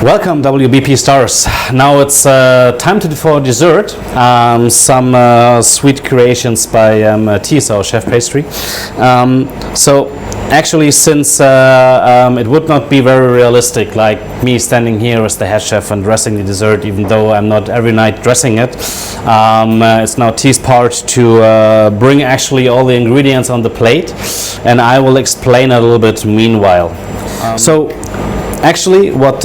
Welcome, WBP stars. Now it's time for dessert. Some sweet creations by Thies, our chef pastry. So actually, since it would not be very realistic, like me standing here as the head chef and dressing the dessert, even though I'm not every night dressing it, it's now Thies' part to bring actually all the ingredients on the plate, and I will explain a little bit meanwhile. Actually, what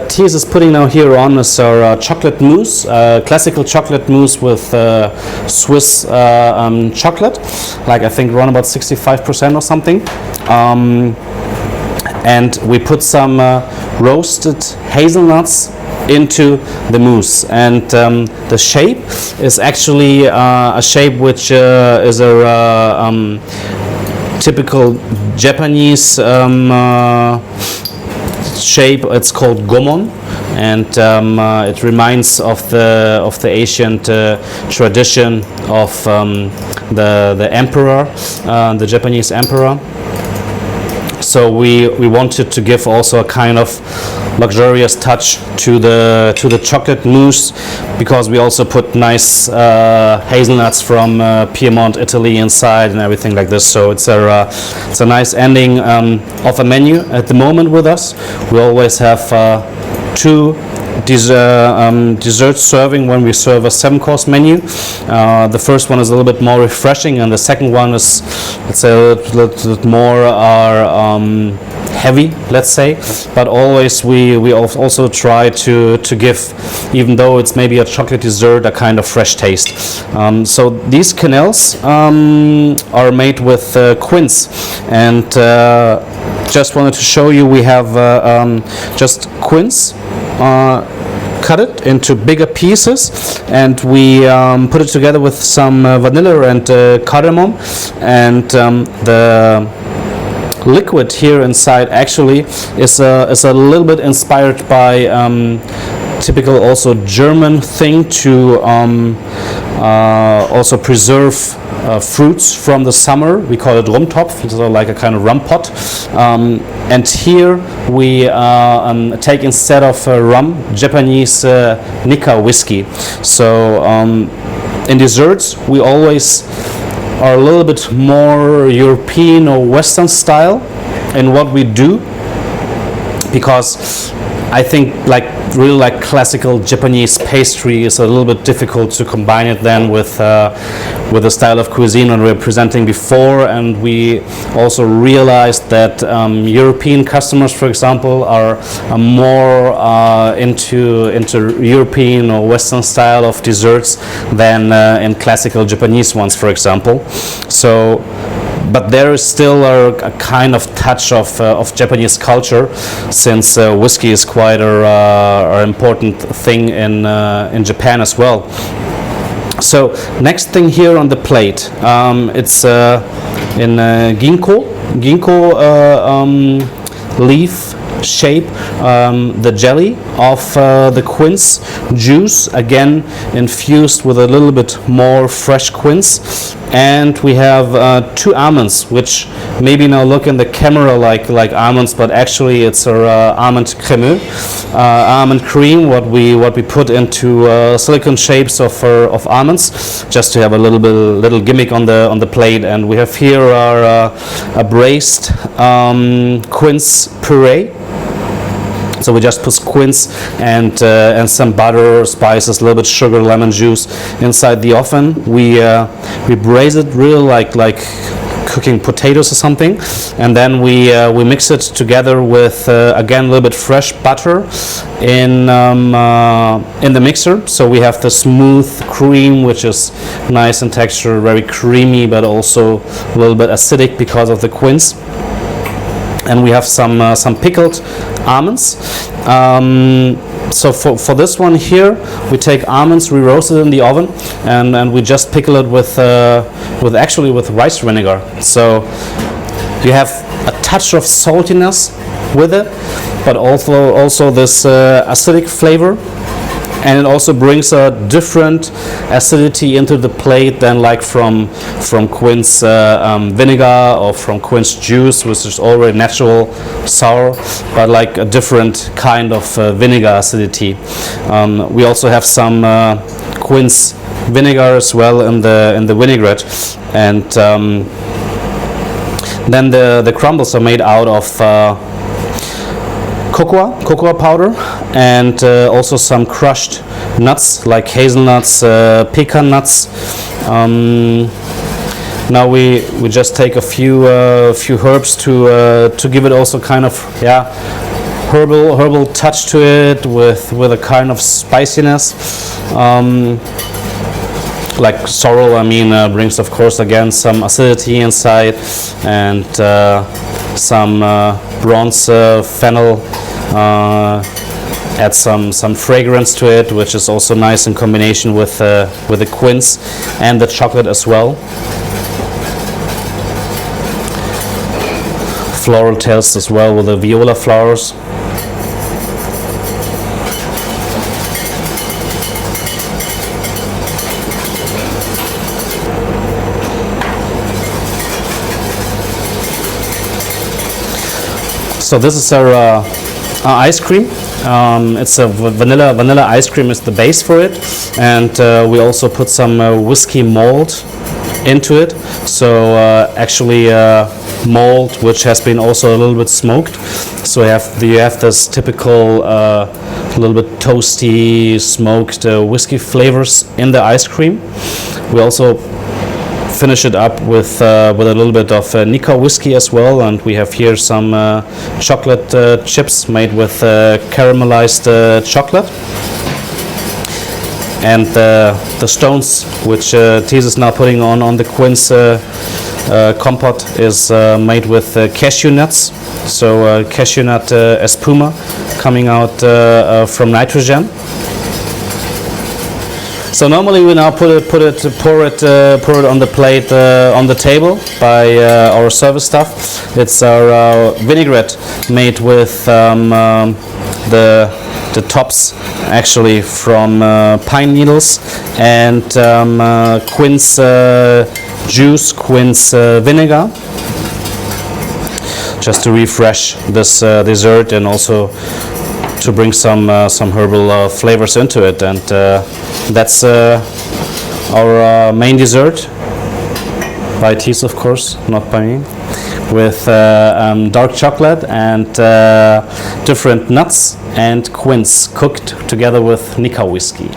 Thies is putting now here on is our chocolate mousse, classical chocolate mousse with Swiss chocolate, like I think around about 65% or something. And we put some roasted hazelnuts into the mousse, and the shape is actually a shape which is a typical Japanese shape. It's called gomon, and it reminds of the ancient tradition of the emperor, the Japanese emperor. So we wanted to give also a kind of luxurious touch to the chocolate mousse, because we also put nice hazelnuts from Piedmont, Italy inside and everything like this. So it's a nice ending of a menu at the moment with us. We always have two dessert serving when we serve a 7-course menu. The first one is a little bit more refreshing, and the second one is, let's say, a little bit more heavy, let's say. But always we also try to give, even though it's maybe a chocolate dessert, a kind of fresh taste. So these quenelles are made with quince, and just wanted to show you, we have just quince, cut it into bigger pieces, and we put it together with some vanilla and cardamom, and the liquid here inside actually is a little bit inspired by typical also German thing to also preserve fruits from the summer. We call it Rumtopf, so like a kind of rum pot. And here we take, instead of rum, Japanese Nikka whiskey. So in desserts we always are a little bit more European or Western style in what we do, because I think really classical Japanese pastry is a little bit difficult to combine it then with the style of cuisine when we were presenting before. And we also realized that European customers, for example, are more into European or Western style of desserts than in classical Japanese ones, for example. So, but there is still a kind of touch of Japanese culture, since whiskey is quite an important thing in Japan as well. So next thing here on the plate, it's in ginkgo leaf shape, the jelly of the quince juice, again infused with a little bit more fresh quince. And we have 2 almonds, which maybe now look in the camera like almonds, but actually it's our almond crème, almond cream, what we put into silicone shapes of almonds, just to have a little gimmick on the plate. And we have here our braised quince puree. So we just put quince and some butter, spices, a little bit sugar, lemon juice inside the oven. We braise it real like cooking potatoes or something, and then we mix it together with again a little bit fresh butter in the mixer. So we have the smooth cream, which is nice in texture, very creamy, but also a little bit acidic because of the quince. And we have some pickled almonds. So for this one here, we take almonds, we roast it in the oven, and we just pickle it with rice vinegar. So you have a touch of saltiness with it, but also this acidic flavor. and it also brings a different acidity into the plate than like from quince vinegar or from quince juice, which is already natural sour, but like a different kind of vinegar acidity. We also have some quince vinegar as well in the vinaigrette, and then the crumbles are made out of cocoa powder, and also some crushed nuts like hazelnuts, pecan nuts. Now we just take a few herbs to give it also kind of herbal touch to it with a kind of spiciness. Like sorrel, brings of course again some acidity inside, and some bronze fennel adds some fragrance to it, which is also nice in combination with the quince and the chocolate as well. Floral taste as well with the viola flowers. So this is our ice cream. It's a vanilla ice cream is the base for it, and we also put some whiskey malt into it. So actually malt which has been also a little bit smoked. So you have this typical little bit toasty smoked whiskey flavors in the ice cream. We also finish it up with a little bit of Nika whiskey as well, and we have here some chocolate chips made with caramelized chocolate, and the stones which Thies is now putting on the quince compote is made with cashew nuts, so cashew nut espuma coming out from nitrogen. So normally we now pour it on the plate on the table by our service staff. It's our vinaigrette made with the tops actually from pine needles and quince juice, quince vinegar, just to refresh this dessert and also to bring some herbal flavors into it. And that's our main dessert, by Thies of course, not by me, with dark chocolate and different nuts and quince cooked together with Nika whiskey.